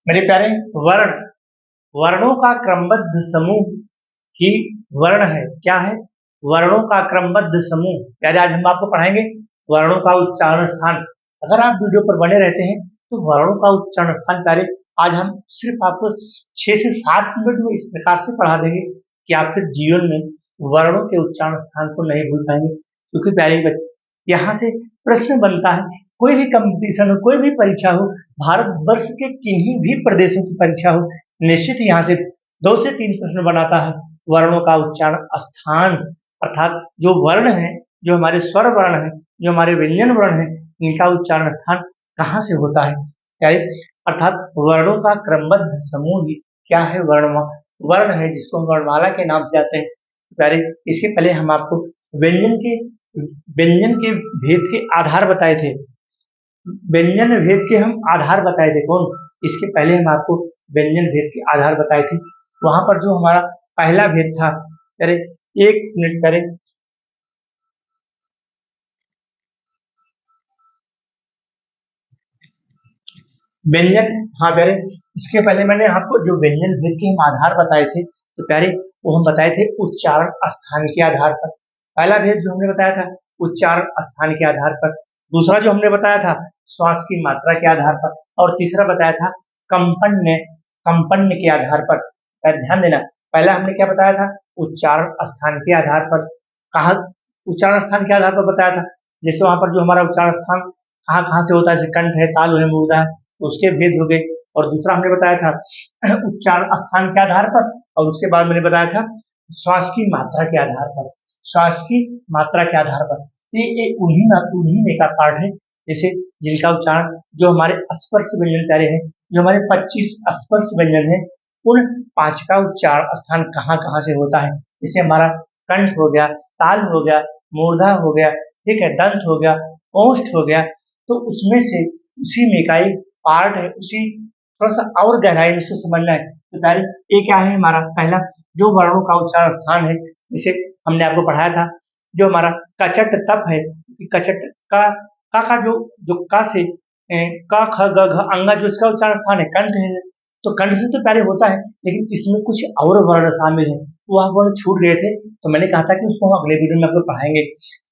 मेरे प्यारे, वर्ण वर्णों का क्रमबद्ध समूह ही वर्ण है। क्या है? वर्णों का क्रमबद्ध समूह। प्यारे, आज हम आपको पढ़ाएंगे वर्णों का उच्चारण स्थान। अगर आप वीडियो पर बने रहते हैं तो वर्णों का उच्चारण स्थान, प्यारे, आज हम सिर्फ आपको 6 से 7 मिनट में इस प्रकार से पढ़ा देंगे कि आप फिर जीवन में वर्णों के उच्चारण स्थान को नहीं भूल पाएंगे। क्योंकि प्यारे बच्चे, यहाँ से प्रश्न बनता है, कोई भी कंपटीशन हो, कोई भी परीक्षा हो, भारतवर्ष के किन्हीं भी प्रदेशों की परीक्षा हो, निश्चित यहाँ से 2 से 3 प्रश्न बनाता है। वर्णों का उच्चारण स्थान, अर्थात जो वर्ण है, जो हमारे स्वर वर्ण है, जो हमारे व्यंजन वर्ण है, इनका उच्चारण स्थान कहाँ से होता है? क्या है? अर्थात वर्णों का क्रमबद्ध समूह ही क्या है? वर्ण है, जिसको हम वर्णमाला के नाम से जाते हैं। प्यारे, इसके पहले हम आपको व्यंजन के भेद के आधार बताए थे। व्यंजन भेद के हम आधार बताए थे। कौन? इसके पहले हम आपको व्यंजन भेद के आधार बताए थे। वहां पर जो हमारा पहला भेद था, अरे 1 मिनट करें, व्यंजन, हाँ प्यारे, इसके पहले मैंने आपको जो व्यंजन भेद के हम आधार बताए थे, तो प्यारे वो हम बताए थे उच्चारण स्थान के आधार पर। पहला भेद जो हमने बताया था उच्चारण स्थान के आधार पर, दूसरा जो हमने बताया था श्वास की मात्रा के आधार पर, और तीसरा बताया था कंपन्य कंपन्य के आधार पर। ध्यान देना, पहला हमने क्या बताया था? उच्चारण स्थान के आधार पर। कहा उच्चारण स्थान के आधार पर बताया था, जैसे वहां पर जो हमारा उच्चारण स्थान कहाँ कहाँ से होता है, जैसे कंठ है, तालु है, मूर्धा है, तो उसके भेद हो गए। और दूसरा हमने बताया था उच्चारण स्थान के आधार पर, और उसके बाद मैंने बताया था श्वास की मात्रा के आधार पर। श्वास की मात्रा के आधार पर ये उन्हीं में का पार्ट है, जैसे जिनका उच्चारण, जो हमारे स्पर्श व्यंजन प्यारे हैं, जो हमारे 25 स्पर्श व्यंजन है, उन 5 का उच्चारण स्थान कहाँ कहाँ से होता है। जैसे हमारा कंठ हो गया, ताल हो गया, मूर्धा हो गया, ठीक है, दंत हो गया, ओष्ठ हो गया, तो उसमें से उसी में का एक पार्ट है, उसी थोड़ा सा और गहराई में से समझना है। तो पहले ये क्या है? हमारा पहला जो वर्णों का उच्चारण स्थान है, जिसे हमने आपको पढ़ाया था, जो हमारा कचट तप है, कचट का जो जो का से क ख ग घ अंगा, जो इसका उच्चारण स्थान है कंठ है। तो कंठ से तो पहले होता है, लेकिन इसमें कुछ और वर्ण शामिल है, वह वर्ण छूट गए थे, तो मैंने कहा था कि उसको हम अगले वीडियो में आपको पढ़ाएंगे।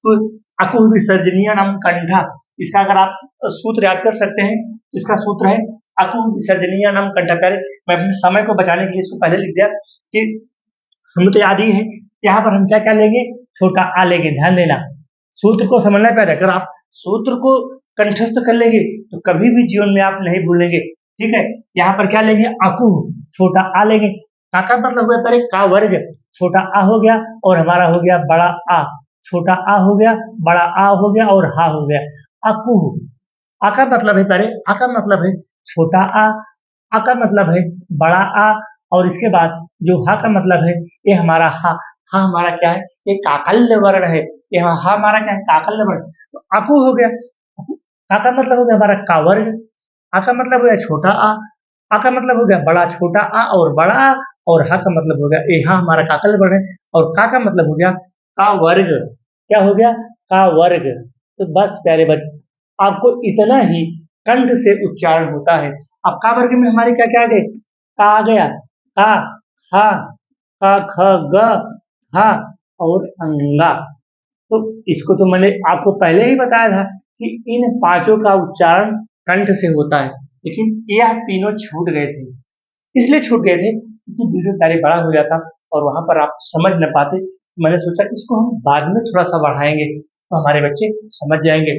तो अकुह विसर्जनीय नाम कंठा, इसका अगर आप सूत्र याद कर सकते हैं, इसका सूत्र है अकुह विसर्जनीय नाम कंठा। मैं अपने समय को बचाने के लिए इसको पहले लिख दिया कि हमें तो याद ही है। यहाँ पर हम क्या क्या लेंगे? छोटा आ लेंगे। ध्यान देना, सूत्र को समझना पड़ेगा। अगर आप सूत्र को कंठस्थ कर लेंगे तो कभी भी जीवन में आप नहीं भूलेंगे। ठीक है, यहाँ पर क्या लेंगे? अकुह, छोटा आ लेंगे। का मतलब हुआ पहले का वर्ग, छोटा आ हो गया, और हमारा हो गया बड़ा आ। छोटा आ हो गया, बड़ा आ हो गया, और हा हो गया। अकुह, आ का मतलब है पहले, आ का मतलब है छोटा आ का मतलब है बड़ा आ, और इसके बाद जो हा का मतलब है, ये हमारा हा। हा हमारा क्या है? ये काकल्य वर्ण है। ये हा हमारा क्या है? काकल्य वर्ण। तो अकु हो गया, आ का मतलब हो गया हमारा का वर्ग, आ का मतलब हो गया छोटा आ का मतलब हो गया बड़ा छोटा आ और बड़ा आ, और हा का मतलब हो गया ये हा हमारा काकल्य वर्ण है, और का मतलब हो गया का वर्ग। क्या हो गया? का वर्ग। तो बस प्यारे बच्चे, आपको इतना ही कंठ से उच्चारण होता है। अब का वर्ग में हमारे क्या क्या आ गए? का आ गया, का, हा, का, ख, ग, हा, और अंगा। तो इसको तो मैंने आपको पहले ही बताया था कि इन 5 का उच्चारण कंठ से होता है, लेकिन यह तीनों छूट गए थे। इसलिए छूट गए थे क्योंकि वीडियो पहले बड़ा हो जाता और वहां पर आप समझ न पाते। मैंने सोचा इसको हम बाद में थोड़ा सा बढ़ाएंगे तो हमारे बच्चे समझ जाएंगे।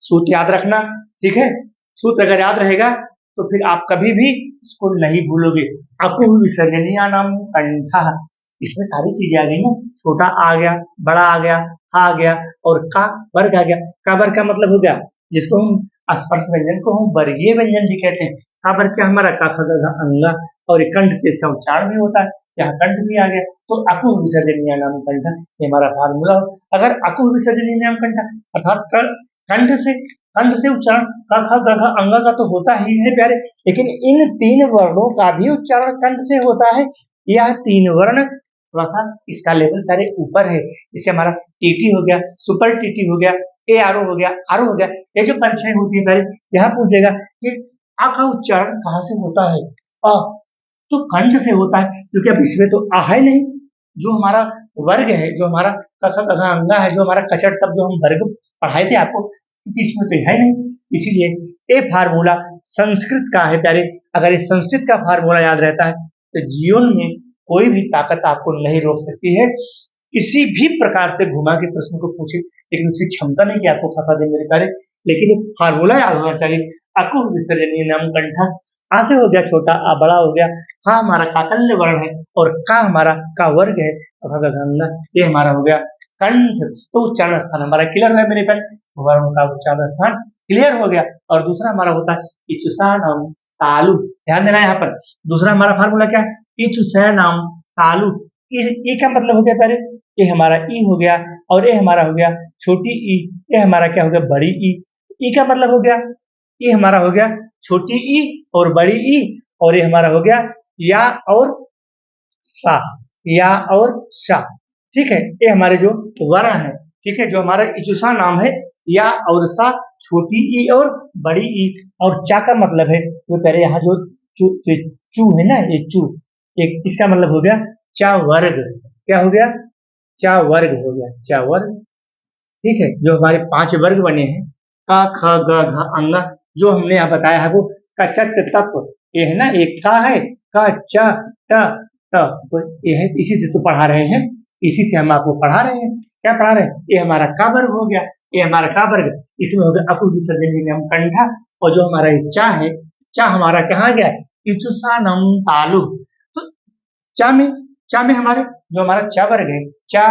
सूत्र याद रखना, ठीक है? सूत्र अगर याद रहेगा तो फिर आप कभी भी इसको नहीं भूलोगे। अकुह विसर्जनीय नाम कंठा, इसमें सारी चीजें आ गई ना। छोटा आ गया, बड़ा आ गया, हा आ गया, और का वर्ग आ गया। का वर्ग का मतलब हो गया जिसको हम स्पर्श व्यंजन को हम वर्गीय व्यंजन भी कहते हैं। का वर्ग क्या? हमारा का ख ग घ अंगा, और एक कंठ से इसका उच्चारण भी होता है, यहाँ कंठ भी आ गया। तो अकुह विसर्जनीय नाम कंठा, ये हमारा फार्मूला। अगर अकुह विसर्जनीय नाम कंठा अर्थात कंठ से उच्चारण क ख ग घ अंग का तो होता ही है प्यारे, लेकिन इन 3 वर्णों का भी उच्चारण कंठ से होता है। यह 3 वर्ण थोड़ा सा इसका लेवल प्यारे ऊपर है। इससे हमारा टीटी हो गया, सुपर टीटी हो गया, ए आर ओ हो गया, आर ओ हो गया। ये जो परीक्षाएं होती है प्यारे, यहाँ पूछेगा कि आ का उच्चारण कहाँ से होता है? अ, तो कंठ से होता है, क्योंकि अब इसमें तो आ है नहीं। जो हमारा वर्ग है, जो हमारा क ख ग घ अंगा है, जो हमारा कचट तब जो हम वर्ग पढ़ाए थे आपको, क्योंकि इसमें तो है नहीं, इसीलिए ये फार्मूला संस्कृत का है प्यारे। अगर इस संस्कृत का फार्मूला याद रहता है तो जीवन में कोई भी ताकत आपको नहीं रोक सकती है। किसी भी प्रकार से घुमा के प्रश्न को पूछे, लेकिन उसकी क्षमता नहीं कि आपको फंसा दे मेरे प्यारे। लेकिन ये फार्मूला याद होना चाहिए। अकुह विसर्जनीय नाम कंठा, आ से हो गया छोटा, आ बड़ा हो गया, हा हमारा काकल्य वर्ण है और का हमारा का वर्ग है, ये हमारा हो गया कंठ। तो उच्चारण स्थान हमारा क्लियर है मेरे प्यारे, वर्ण का उच्चारण स्थान क्लियर हो गया। और दूसरा हमारा होता है इचुसानम तालु। ध्यान देना यहाँ पर, दूसरा हमारा फार्मूला क्या है? इचुसैनम तालु। ई का मतलब हो गया पहले, ये हमारा ई हो गया, और ये हमारा हो गया छोटी ई, ये हमारा क्या हो गया? बड़ी ई। ई का मतलब हो गया, ये हमारा हो गया छोटी ई और बड़ी ई, और ये हमारा हो गया या और सा, या और सा। ठीक है, ये हमारे जो वर्ण है, ठीक है, जो हमारा इचुसा नाम है, या और सा, छोटी ई और बड़ी ई। और चा का मतलब है, जो पहले यहाँ जो चू है ना, ये चू, एक इसका मतलब हो गया चा वर्ग। क्या हो गया? चा वर्ग हो गया, चा वर्ग। ठीक है, जो हमारे 5 वर्ग बने हैं, का ख ग घ अंग, जो हमने यहाँ बताया है वो कचट तत्व, ये है ना, एक का है, का च ट ट, तो ये है, इसी से तो पढ़ा रहे हैं, इसी से हम आपको पढ़ा रहे हैं। क्या पढ़ा रहे हैं? ये हमारा का वर्ग हो गया, ये हमारा का वर्ग, इसमें हो गया अकुह विसर्जनीय नाम कंठा। और जो हमारा ये चा है, चा हमारा कहाँ गया? इचुसानम तालु। तो चा में हमारे जो हमारा चा वर्ग है, चा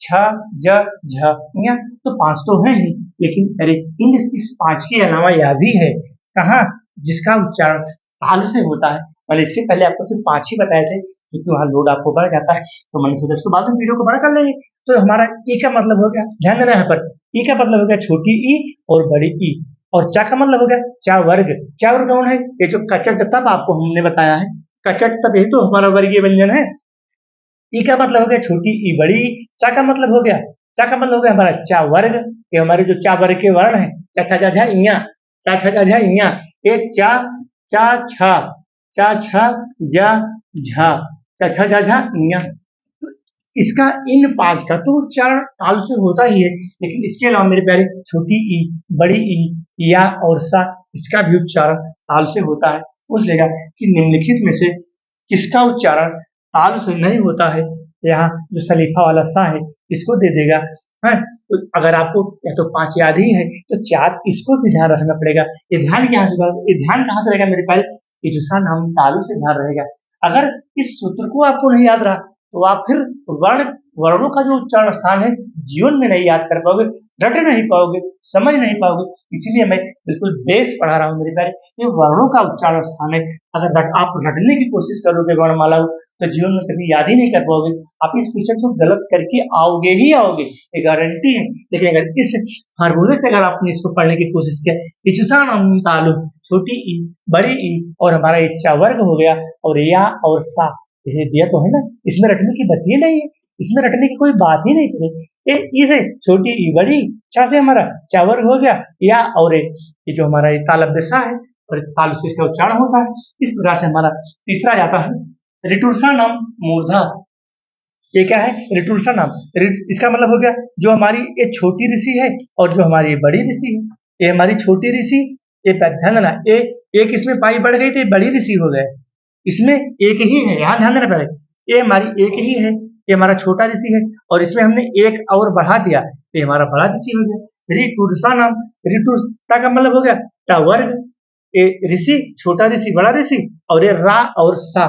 छ ज झ ञ, तो 5 तो है ही, लेकिन अरे इन इस 5 के अलावा यह भी है कहाँ, जिसका उच्चारण ताल से होता है। मैंने इसके पहले आपको सिर्फ 5 ही बताए थे, क्योंकि वहाँ लोड आपको बढ़ जाता है, तो मैंने सोचा इसको बाद में वीडियो को बड़ा कर लेंगे। तो हमारा ई का मतलब हो गया, ध्यान देना यहाँ पर, ई का मतलब हो गया छोटी ई और बड़ी ई। और चा का मतलब हो गया चा वर्ग। चा वर्ग कौन है? ये जो कचट तब आपको हमने बताया है, कचट तब यही तो हमारा वर्गीय व्यंजन है। ई का मतलब हो गया छोटी ई बड़ी ई। चा का मतलब हो गया, चा का मतलब हो गया हमारा चा वर्ग, ये हमारे जो चा वर्ग के वर्ण है, चा छा झा इया, चा छा झा इया, ये चा चा छा जा झा, चा छा झा इया। तो इसका इन 5 का तो उच्चारण ताल से होता ही है, लेकिन इसके अलावा मेरे प्यारे छोटी ई, बड़ी ई, या और सा, इसका भी उच्चारण ताल से होता है। पूछ लेगा कि निम्नलिखित में से किसका उच्चारण ताल से नहीं होता है? यहाँ जो सलीफा वाला सा है, इसको दे देगा। है, तो अगर आपको या तो 5 याद ही है तो 4 इसको भी ध्यान रखना पड़ेगा। ये ध्यान कहाँ से रहेगा मेरे प्यारे? ये जो सा नाम तालु से ध्यान रहेगा। अगर इस सूत्र को आपको नहीं याद रहा, तो आप फिर वर्णों का जो उच्चारण स्थान है, जीवन में नहीं याद कर पाओगे, रट नहीं पाओगे, समझ नहीं पाओगे। इसीलिए मैं बिल्कुल बेस पढ़ा रहा हूँ मेरे प्यारे। ये वर्णों का उच्चारण स्थान है। अगर आप रटने की कोशिश करोगे वर्णमाला को, तो जीवन में कभी याद ही नहीं कर पाओगे। आप इस क्वेश्चन को गलत करके आओगे ही आओगे, ये गारंटी है। लेकिन अगर इस फार्मूले से अगर आपने इसको पढ़ने की कोशिश किया, इचुसानम तालु, छोटी ई बड़ी ई, और हमारा इच्छा वर्ग हो गया, और या और सा, इसे दिया तो है ना, इसमें रटने की बात ही नहीं है, इसमें रटने की कोई बात ही नहीं करेगी। इसे छोटी ई बड़ी चा से हमारा चा वर्ग हो गया, या और ये जो हमारा तालव्य सा है, और तालु से इसका उच्चारण होता है। इस प्रकार से हमारा तीसरा जाता है ऋटुषा नाम मूर्धा। ये क्या है? ऋटुषा नाम, इसका मतलब हो गया जो हमारी ये छोटी ऋषि है और जो हमारी बड़ी ऋषि है। ये हमारी छोटी ऋषि, ये ध्यान देना, एक इसमें पाई बढ़ गई तो बड़ी ऋषि हो गए, इसमें एक ही है, यहाँ ध्यान देना पड़ेगा, ये हमारी एक ही है, ये हमारा छोटा ऋषि है, और इसमें हमने एक और बढ़ा दिया, तो ये हमारा बड़ा ऋषि हो गया। ऋटुषा नाम, ऋटुषा का मतलब हो गया टा वर्ग, ये ऋषि छोटा ऋषि बड़ा ऋषि, और ये रा और सा,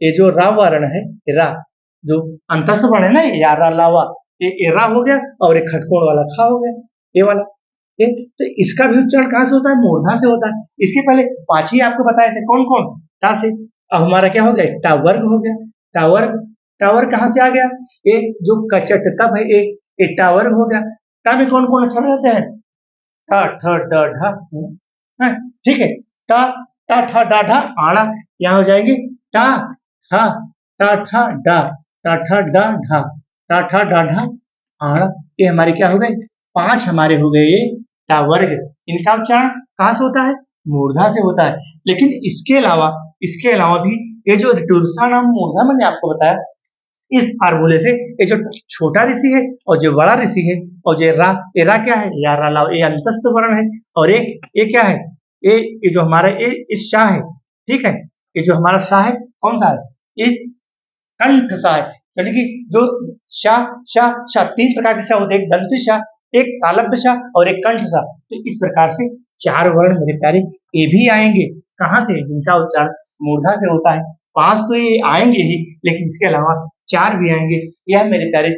ये जो रा वर्ण है, रा जो अंतस्थ वर्ण है ना, या रा लावा, ये रा हो गया, और एक खटकोण वाला खा हो गया, ये वाला। तो इसका भी उच्चारण कहाँ से होता है? मूर्धा से होता है। इसके पहले 5 ही आपको बताए थे, कौन कौन? टा से। अब हमारा क्या हो गया? टा वर्ग हो गया, टा वर्ग। टा वर्ग कहाँ से आ गया? ये जो कचट तब है, एक टा वर्ग हो गया। टा में कौन कौन अक्षर रहते हैं? ठ ठ ड ढ, ठीक है, टा टा ठ डा ढा आड़ा, यहाँ हो जाएंगे टा ठ टा ठ डा, टा ठ डा ढा, टा ठ डा ढा आड़ा। ये हमारे क्या हो गए? 5 हमारे हो गए ये टा वर्ग। इनका उच्चारण कहाँ से होता है? मूर्धा से होता है। लेकिन इसके अलावा भी ये जो ऋटुरसा नाम मूर्धा मैंने आपको बताया, इस फार्मूले से ये जो छोटा ऋषि है और जो बड़ा ऋषि है और जो रा, ये रा क्या है, या रा लाव, ये अंतस्थ वर्ण है। और एक ये क्या है, ये जो हमारा ये शाह है, ठीक है, ये जो हमारा शाह है कौन सा है, ये कंठ सा है। यानी कि जो शाह शाह शाह तीन प्रकार के शाह होते हैं, एक दंत शाह, एक तालब्य शाह और एक कंठ शाह। तो इस प्रकार से चार वर्ण मेरे प्यारे ये भी आएंगे, कहाँ से, जिनका उच्चारण मूर्धा से होता है। पांच तो ये आएंगे ही, लेकिन इसके अलावा चार भी आएंगे। यह मेरे प्यारे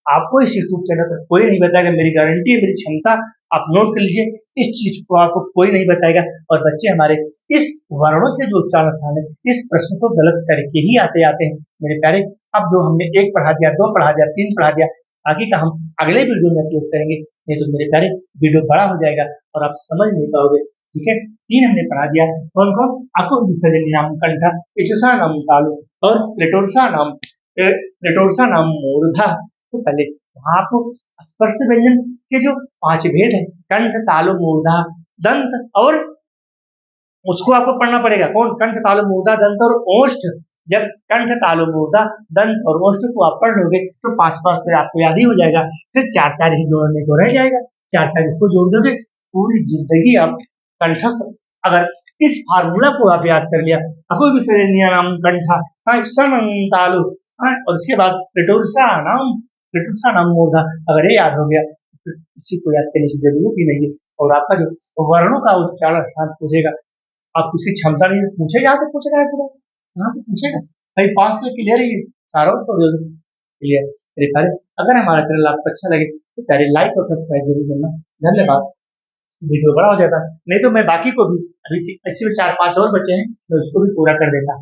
आपको इस यूट्यूब चैनल पर कोई नहीं बताएगा, मेरी गारंटी है, मेरी क्षमता, आप नोट कर लीजिए, इस चीज को आपको कोई नहीं बताएगा। और बच्चे हमारे इस वर्णों के जो उच्चारण स्थान है, इस प्रश्न को गलत करके ही आते आते हैं मेरे प्यारे। अब जो हमने एक पढ़ा दिया, दो पढ़ा दिया, तीन पढ़ा दिया, बाकी का हम अगले वीडियो में अपलोड करेंगे, नहीं तो मेरे प्यारे वीडियो बड़ा हो जाएगा और आप समझ नहीं पाओगे। ठीक है, तीन हमने पढ़ा दिया, कौन कौन, आपको विसर्जनी नाम कंठा, इचुसा नाम तालु और लेटोरसा नाम मूर्धा। तो पहले वहां आपको स्पर्श व्यंजन के जो पांच भेद है, कंठ तालु मूर्धा दंत, और उसको आपको पढ़ना पड़ेगा, कौन, कंठ तालु मूर्धा दंत और ओष्ठ। जब कंठ तालु मूर्धा दंत और ओष्ठ को आप पढ़ लोगे तो पांच पांच तो आपको याद ही हो जाएगा। फिर चार चार ही जोड़ने को रह जाएगा, चार चार इसको जोड़ दोगे, पूरी जिंदगी आप कंठस्थ। अगर इस फार्मूला को आप याद कर लिया, अको विसर्जनीय नाम कंठा, तालु, और उसके बाद लिटुरसा नाम मूर्धा, अगर ये याद हो गया तो फिर किसी को याद करने की जरूरत ही नहीं है। और आपका जो वर्णों का उच्चारण स्थान पूछेगा, आप उसकी क्षमता नहीं है, पूछेगा, यहाँ से पूछेगा, यहाँ से पूछेगा भाई, पास तो क्लियर ही है, चारों तो क्लियर। मेरे प्यारे, अगर हमारा चैनल आपको अच्छा लगे तो प्यारे लाइक और सब्सक्राइब जरूर करना। धन्यवाद। वीडियो बड़ा हो जाता, नहीं तो मैं बाकी को भी, अभी ऐसे में चार पांच और बचे हैं, मैं उसको भी पूरा कर देता।